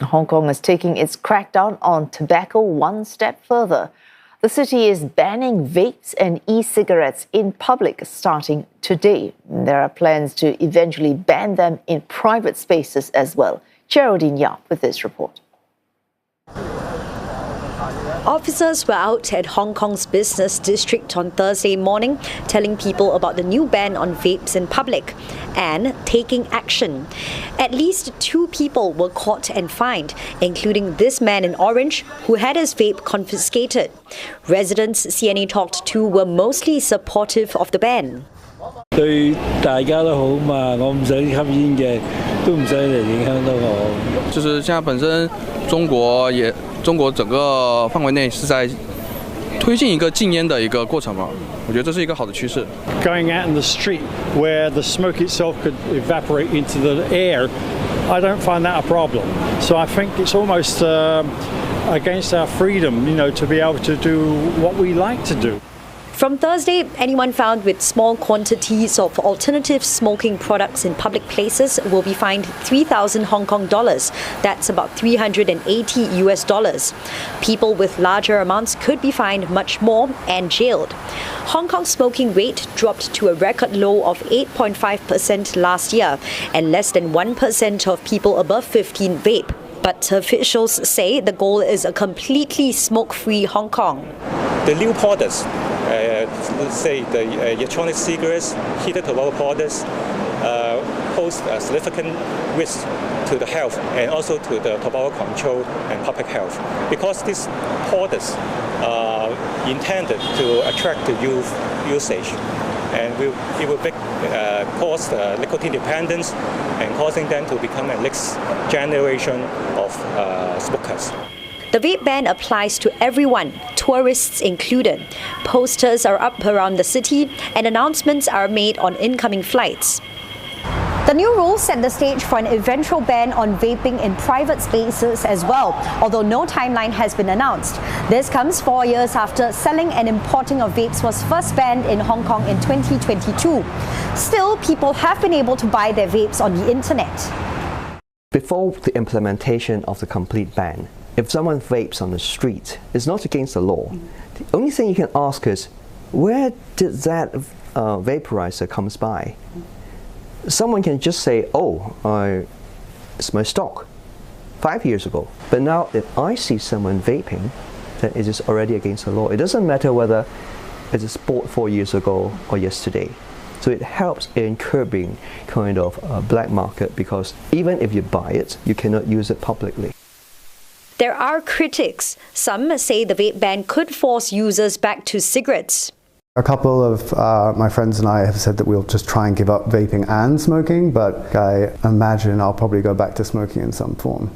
Hong Kong is taking its crackdown on tobacco one step further. The city is banning vapes and e-cigarettes in public starting today. There are plans to eventually ban them in private spaces as well. Geraldine Yap with this report. Officers were out at Hong Kong's business district on Thursday morning, telling people about the new ban on vapes in public and taking action. At least 2 people were caught and fined, including this man in orange who had his vape confiscated. Residents CNA talked to were mostly supportive of the ban. 對大家都好嘛，我唔想吸煙嘅，都唔使嚟影響到我。就是現在本身中國整個範圍內是在推進一個禁煙的一個過程嘛，我覺得這是一個好的趨勢。Going out in the street where the smoke itself could evaporate into the air, I don't find that a problem. So I think it's almost against our freedom, to be able to do what we like to do. From Thursday, anyone found with small quantities of alternative smoking products in public places will be fined 3,000 Hong Kong dollars. That's about $380 US. People with larger amounts could be fined much more and jailed. Hong Kong's smoking rate dropped to a record low of 8.5% last year, and less than 1% of people above 15 vape. But officials say the goal is a completely smoke-free Hong Kong. The new products, let's say the electronic cigarettes, heated tobacco products, pose a significant risk to the health and also to the tobacco control and public health, because these products are intended to attract the youth usage, and it will cause nicotine dependence and causing them to become a next generation of smokers. The vape ban applies to everyone, tourists included. Posters are up around the city and announcements are made on incoming flights. The new rules set the stage for an eventual ban on vaping in private spaces as well, although no timeline has been announced. This comes 4 years after selling and importing of vapes was first banned in Hong Kong in 2022. Still, people have been able to buy their vapes on the internet. Before the implementation of the complete ban, if someone vapes on the street, it's not against the law. The only thing you can ask is, where did that vaporizer comes by? Someone can just say, oh, it's my stock 5 years ago. But now if I see someone vaping, then it is already against the law. It doesn't matter whether it is bought 4 years ago or yesterday. So it helps in curbing kind of a black market, because even if you buy it, you cannot use it publicly. There are critics. Some say the vape ban could force users back to cigarettes. A couple of my friends and I have said that we'll just try and give up vaping and smoking, but I imagine I'll probably go back to smoking in some form.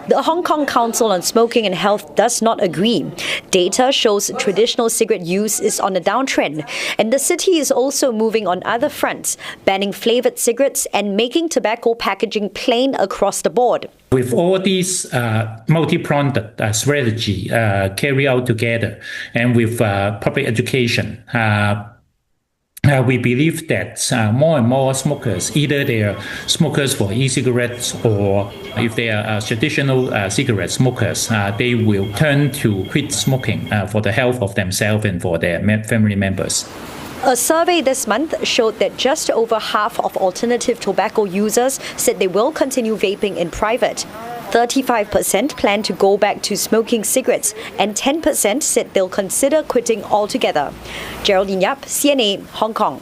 The Hong Kong Council on Smoking and Health does not agree. Data shows traditional cigarette use is on a downtrend, and the city is also moving on other fronts, banning flavoured cigarettes and making tobacco packaging plain across the board. With all these multi-pronged strategy carried out together, and with public education, we believe that more and more smokers, either they are smokers for e-cigarettes or if they are traditional cigarette smokers, they will turn to quit smoking for the health of themselves and for their family members. A survey this month showed that just over half of alternative tobacco users said they will continue vaping in private. 35% plan to go back to smoking cigarettes, and 10% said they'll consider quitting altogether. Geraldine Yap, CNA, Hong Kong.